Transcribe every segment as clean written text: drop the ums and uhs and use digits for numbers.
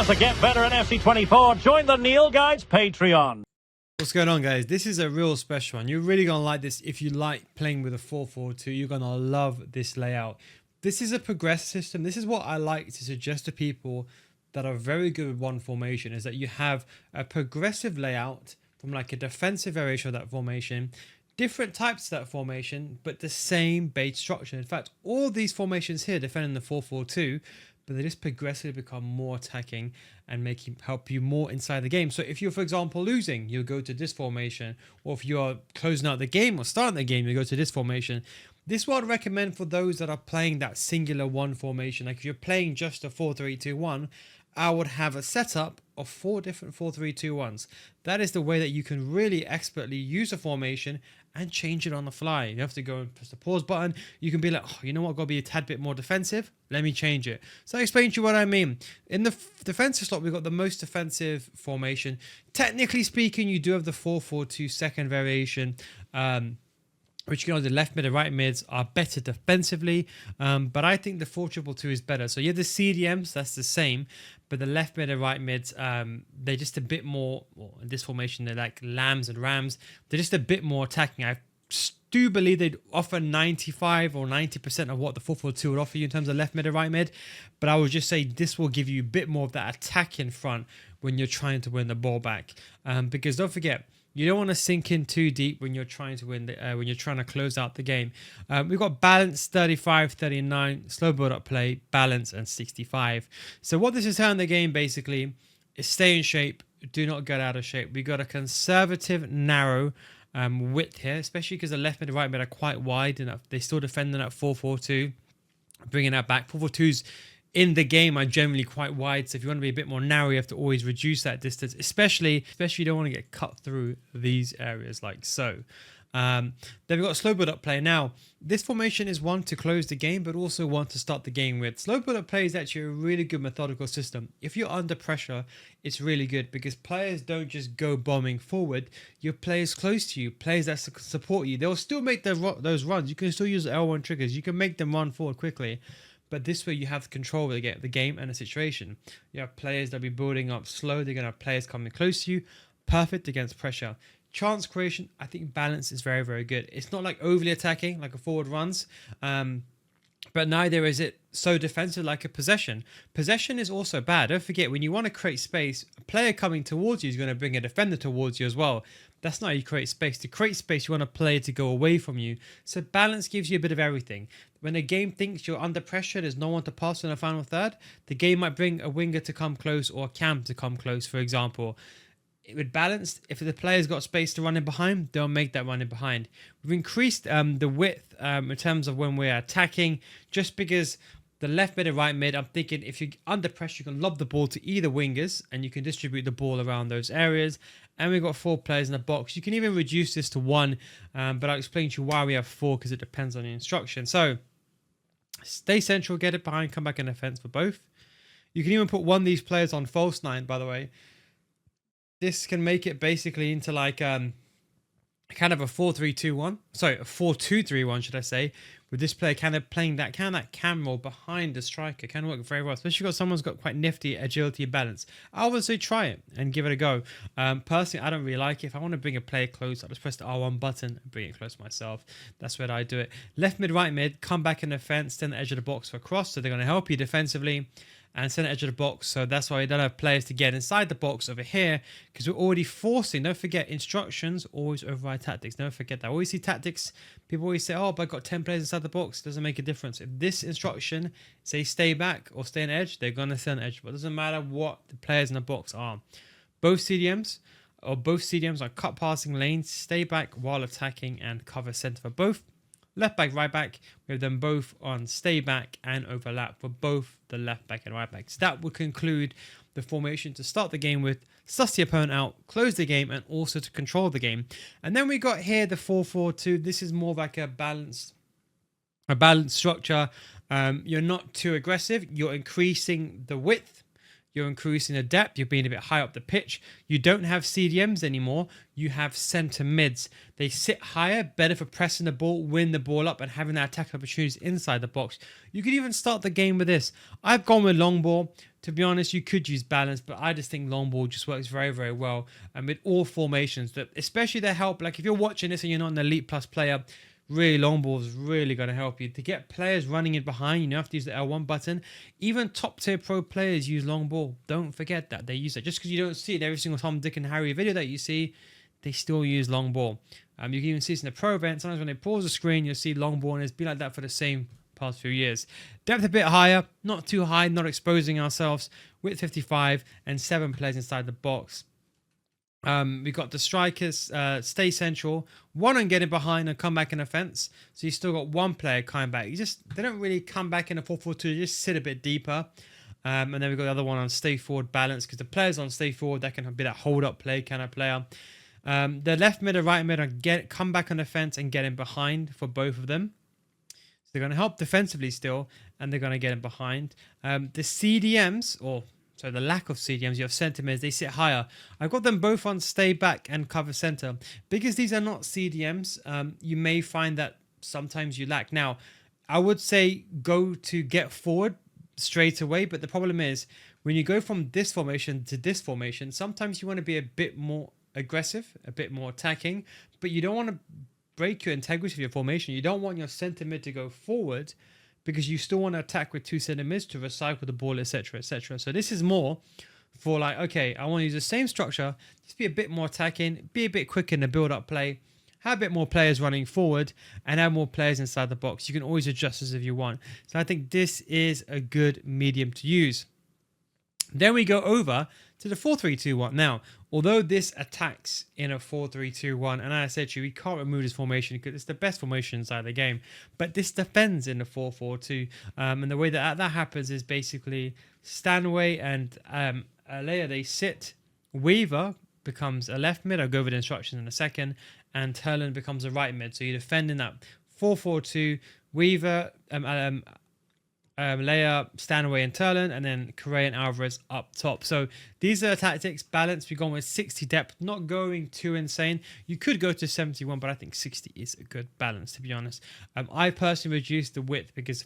to get better in FC24, join the NealGuides Patreon. What's going on, guys? This is a real special one. You're really going to like this. If you like playing with a 4-4-2, you're going to love this layout. This is a progressive system. This is what I like to suggest to people that are very good with one formation, is that you have a progressive layout from like a defensive variation of that formation, different types of that formation, but the same base structure. In fact, all these formations here defending the 4-4-2, but they just progressively become more attacking and help you more inside the game. So if you're, for example, losing, you'll go to this formation, or if you are closing out the game or starting the game, you go to this formation. This is what I'd recommend for those that are playing that singular one formation. Like if you're playing just a 4-3-2-1, I would have a setup of 4 different 4-3-2-1s. That is the way that you can really expertly use a formation and change it on the fly. You have to go and press the pause button. You can be like, oh, you know what, I've got to be a tad bit more defensive. Let me change it. So I explain to you what I mean. In the defensive slot, we've got the most defensive formation. Technically speaking, you do have the 4-4-2 second variation, which, you know, the left mid and right mids are better defensively. But I think the 4-2-2 is better. So you have the CDMs, that's the same. But the left mid and right mids, they're just a bit more, well, in this formation, they're like lambs and rams. They're just a bit more attacking. I do believe they'd offer 95 or 90% of what the 4-4-2 would offer you in terms of left mid and right mid. But I would just say this will give you a bit more of that attack in front when you're trying to win the ball back. Because don't forget, you don't want to sink in too deep when you're trying to win, when you're trying to close out the game. We've got balance 35, 39, slow build up play, balance, and 65. So what this is telling the game basically is stay in shape, do not get out of shape. We got a conservative, narrow width here, especially because the left mid and right mid are quite wide and they still defending at 4-4-2, bringing that back. 4-4-2s in the game are generally quite wide, so if you want to be a bit more narrow, you have to always reduce that distance, especially you don't want to get cut through these areas like so. Then we've got slow build up play. Now this formation is one to close the game, but also one to start the game with. Slow build up play is actually a really good methodical system. If you're under pressure, it's really good because players don't just go bombing forward. Your players close to you, players that support you, they'll still make those runs. You can still use L1 triggers, you can make them run forward quickly. But this way you have control of the game and the situation. You have players that be building up slow. They're going to have players coming close to you. Perfect against pressure. Chance creation, I think balance is very, very good. It's not like overly attacking like a forward runs. But neither is it so defensive like a possession. Possession is also bad. Don't forget, when you want to create space, a player coming towards you is going to bring a defender towards you as well. That's not how you create space. To create space, you want a player to go away from you. So balance gives you a bit of everything. When a game thinks you're under pressure, there's no one to pass in the final third, the game might bring a winger to come close or a cam to come close, for example. With balance, if the player's got space to run in behind, they'll make that run in behind. We've increased the width in terms of when we're attacking, just because the left mid and right mid, I'm thinking if you're under pressure, you can lob the ball to either wingers and you can distribute the ball around those areas. And we've got 4 players in the box. You can even reduce this to 1, but I'll explain to you why we have 4 because it depends on the instruction. So stay central, get it behind, come back in defense for both. You can even put one of these players on false 9, by the way. This can make it basically into like kind of a 4-3-2-1. Sorry, a 4-2-3-1, should I say. With this player kind of playing that cam role behind the striker can work very well. Especially if someone's got quite nifty agility and balance. I would say try it and give it a go. Personally, I don't really like it. If I want to bring a player close, I'll just press the R1 button and bring it close myself. That's where I do it. Left mid, right mid, come back in defense, stand the edge of the box for a cross. So they're going to help you defensively. And center edge of the box, so that's why we don't have players to get inside the box over here, because we're already forcing. Don't forget, instructions always override tactics. Don't forget that. I always see tactics, people always say, oh, but I've got 10 players inside the box. It doesn't make a difference. If this instruction say stay back or stay on edge, they're going to stay on edge, but it doesn't matter what the players in the box are. Both CDMs are cut passing lanes, stay back while attacking, and cover center for both. Left back, right back, we have them both on stay back and overlap for both the left back and right backs. That would conclude the formation to start the game with, suss the opponent out, close the game, and also to control the game. And then we got here the 4-4-2. This is more like a balanced structure. You're not too aggressive. You're increasing the width. You're increasing the depth. You're being a bit high up the pitch. You don't have CDMs anymore. You have center mids. They sit higher, better for pressing the ball, win the ball up, and having that attack opportunities inside the box. You could even start the game with this. I've gone with long ball To be honest, you could use balance, but I just think long ball just works very, very well. And with all formations, that especially they help. Like if you're watching this and you're not an Elite Plus player, really long ball is really going to help you. To get players running in behind, you don't have to use the L1 button. Even top tier pro players use long ball. Don't forget that. They use it. Just because you don't see it every single Tom, Dick and Harry video that you see, they still use long ball. You can even see this in the pro event. Sometimes when they pause the screen, you'll see long ball, and it's been like that for the same past few years. Depth a bit higher, not too high, not exposing ourselves. Width 55 and 7 players inside the box. We got the strikers stay central, one on getting behind and come back in offense. So you still got one player coming back. They don't really come back in a 4-4-2. They just sit a bit deeper. And then we've got the other one on stay forward balance, because the players on stay forward, that can be that hold up play kind of player. The left mid and right mid are come back on defense and get in behind for both of them. So they're going to help defensively still, and they're going to get in behind. The CDMs, the lack of CDMs, you have centre mids, they sit higher. I've got them both on stay back and cover centre. Because these are not CDMs, you may find that sometimes you lack. Now, I would say go to get forward straight away, but the problem is when you go from this formation to this formation, sometimes you want to be a bit more aggressive, a bit more attacking, but you don't want to break your integrity of your formation. You don't want your centre mid to go forward, because you still want to attack with 2 centre mids to recycle the ball, etc., etc. So this is more for like, okay, I want to use the same structure, just be a bit more attacking, be a bit quicker in the build-up play, have a bit more players running forward, and have more players inside the box. You can always adjust this if you want. So I think this is a good medium to use. Then we go over to the 4-3-2-1. Now, although this attacks in a 4-3-2-1, and as I said to you, we can't remove this formation because it's the best formation inside the game, but this defends in the 4-4-2. And the way that happens is basically Stanway and Alea, they sit. Weaver becomes a left mid. I'll go over the instructions in a second. And Turlin becomes a right mid. So you defend in that 4-4-2. Weaver, Leia, Stanway and Turlin, and then Correa and Alvarez up top. So these are tactics. Balance, we're going with 60 depth, not going too insane. You could go to 71, but I think 60 is a good balance, to be honest. I personally reduced the width because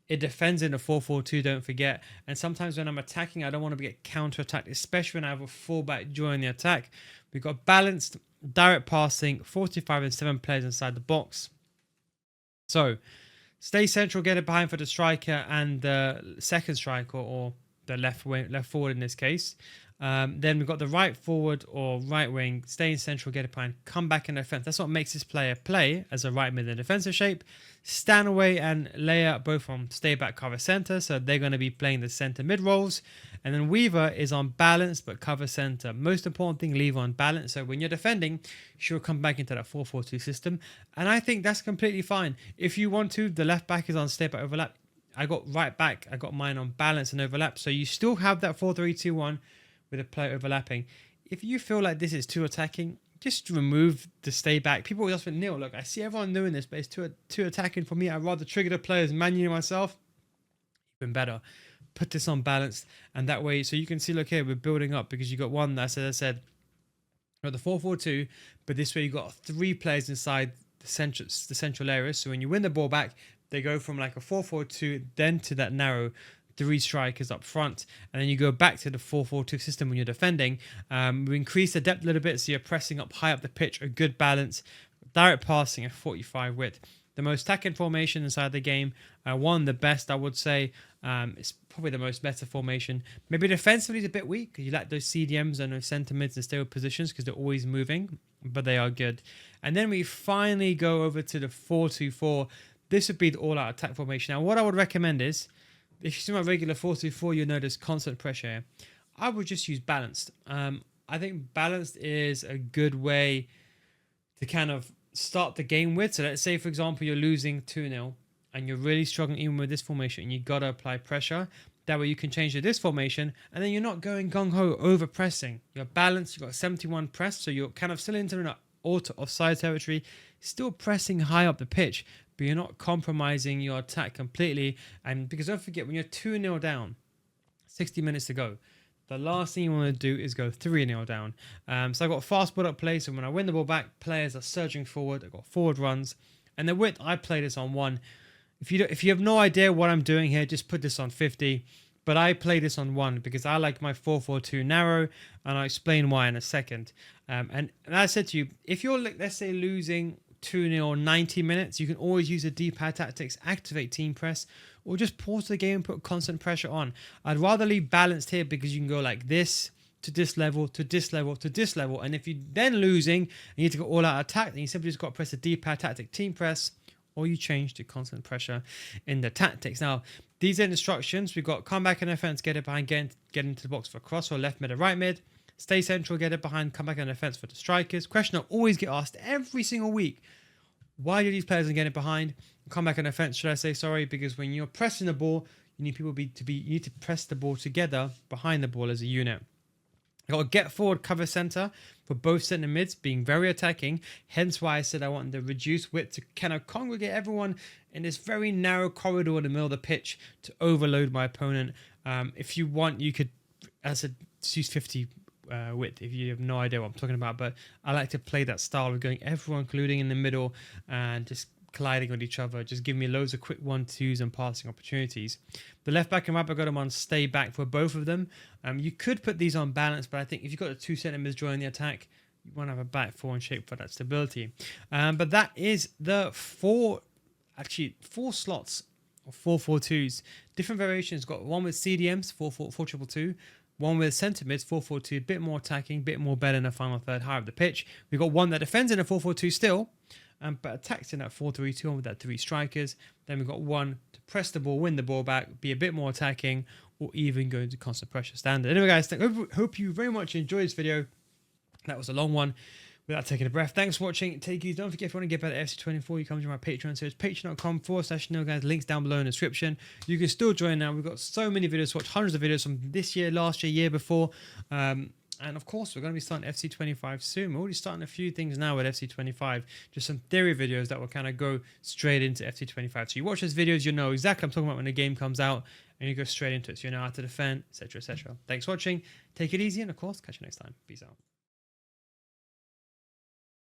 it defends in a 4-4-2, don't forget. And sometimes when I'm attacking, I don't want to get counter-attacked, especially when I have a fullback during the attack. We've got balanced, direct passing, 45 and 7 players inside the box. So stay central, get it behind for the striker and the second striker, or the left forward in this case. Then we've got the right forward or right wing, stay in central, get it behind, come back in defense. That's what makes this player play as a right mid in defensive shape. Stanway and Leia both on stay back, cover center, so they're going to be playing the center mid roles. And then Weaver is on balance but cover center. Most important thing, leave on balance. So when you're defending, she'll come back into that 4-4-2 system. And I think that's completely fine. If you want to, the left back is on stay back overlap. I got right back. I got mine on balance and overlap. So you still have that 4-3-2-1 with a player overlapping. If you feel like this is too attacking, just remove the stay back. People just think, Neil, look, I see everyone doing this, but it's too attacking for me. I'd rather trigger the players manually myself. Even better. Put this on balance, and that way, so you can see, look here, we're building up because you got one that, as I said, got the 4-4-2, but this way you got 3 players inside the central areas. So when you win the ball back, they go from like a 4-4-2 then to that narrow 3 strikers up front, and then you go back to the 4-4-2 system when you're defending. We increase the depth a little bit, so you're pressing up high up the pitch, a good balance, direct passing at 45 width. The most attacking formation inside the game, the best, I would say. It's probably the most better formation. Maybe defensively is a bit weak because you lack those CDMs and those centre mids and stable positions because they're always moving, but they are good. And then we finally go over to the 4-2-4. This would be the all-out attack formation. Now, what I would recommend is, if you see my regular 4-2-4, you'll notice constant pressure here. I would just use balanced. I think balanced is a good way to kind of start the game with. So let's say, for example, you're losing 2-0 and you're really struggling even with this formation and you got to apply pressure. That way you can change to this formation and then you're not going gung-ho over pressing. You're balanced, you've got 71 press, so you're kind of still into an offside territory, still pressing high up the pitch, but you're not compromising your attack completely. And because don't forget, when you're 2-0 down, 60 minutes to go, the last thing you want to do is go 3-0 down. So I've got fast build-up play, so when I win the ball back, players are surging forward. I've got forward runs. And the width, I play this on 1. If you have no idea what I'm doing here, just put this on 50. but I play this on 1 because I like my 4-4-2 narrow, and I'll explain why in a second. And as I said to you, if you're, let's say, losing 2-0 90 minutes, you can always use the D-pad tactics, activate team press, or just pause the game and put constant pressure on. I'd rather leave balanced here because you can go like this to this level, to this level, to this level. And if you're then losing and you need to go all out attack, then you simply just got to press the D-pad tactic team press, or you change to constant pressure in the tactics. Now, these are instructions. We've got come back in offense, get it behind, get into the box for cross or left mid or right mid. Stay central, get it behind, come back in offense for the strikers. Question I always get asked every single week: why do these players get it behind? Come back in offense, should I say? Sorry, because when you're pressing the ball, you need you need to press the ball together behind the ball as a unit. I've got to get forward, cover center for both centre mids, being very attacking. Hence why I said I want the reduced width to kind of congregate everyone in this very narrow corridor in the middle of the pitch to overload my opponent. If you want, you could, as I said, use 50 width if you have no idea what I'm talking about. But I like to play that style of going everyone, including in the middle, and just colliding with each other. Just give me loads of quick 1-2s and passing opportunities. The left back and right back, I got them on stay back for both of them. You could put these on balance, but I think if you've got the 2 centre mids joining the attack, you want to have a back 4 in shape for that stability. But that is the 4 slots of 4-4-2s. Different variations. Got one with CDMs, 4-4-2-2. One with centre mids, 4-4-2, a bit more attacking, bit more better in the final third, higher up the pitch. We've got one that defends in a 4-4-2 still, but attacks in that 4-3-2 with that 3 strikers. Then we've got one to press the ball, win the ball back, be a bit more attacking, or even go into constant pressure standard. Anyway, guys, hope you very much enjoyed this video. That was a long one. Without taking a breath, thanks for watching. Take it easy. Don't forget, if you want to get better at FC24, you come to my Patreon. So it's patreon.com/NealGuides. Links down below in the description. You can still join now. We've got so many videos to watch, hundreds of videos from this year, last year, year before. And of course, we're going to be starting FC25 soon. We're already starting a few things now with FC25. Just some theory videos that will kind of go straight into FC25. So you watch those videos, you know exactly what I'm talking about when the game comes out, and you go straight into it. So you know how to defend, etc., etc. Thanks for watching. Take it easy, and of course, catch you next time. Peace out.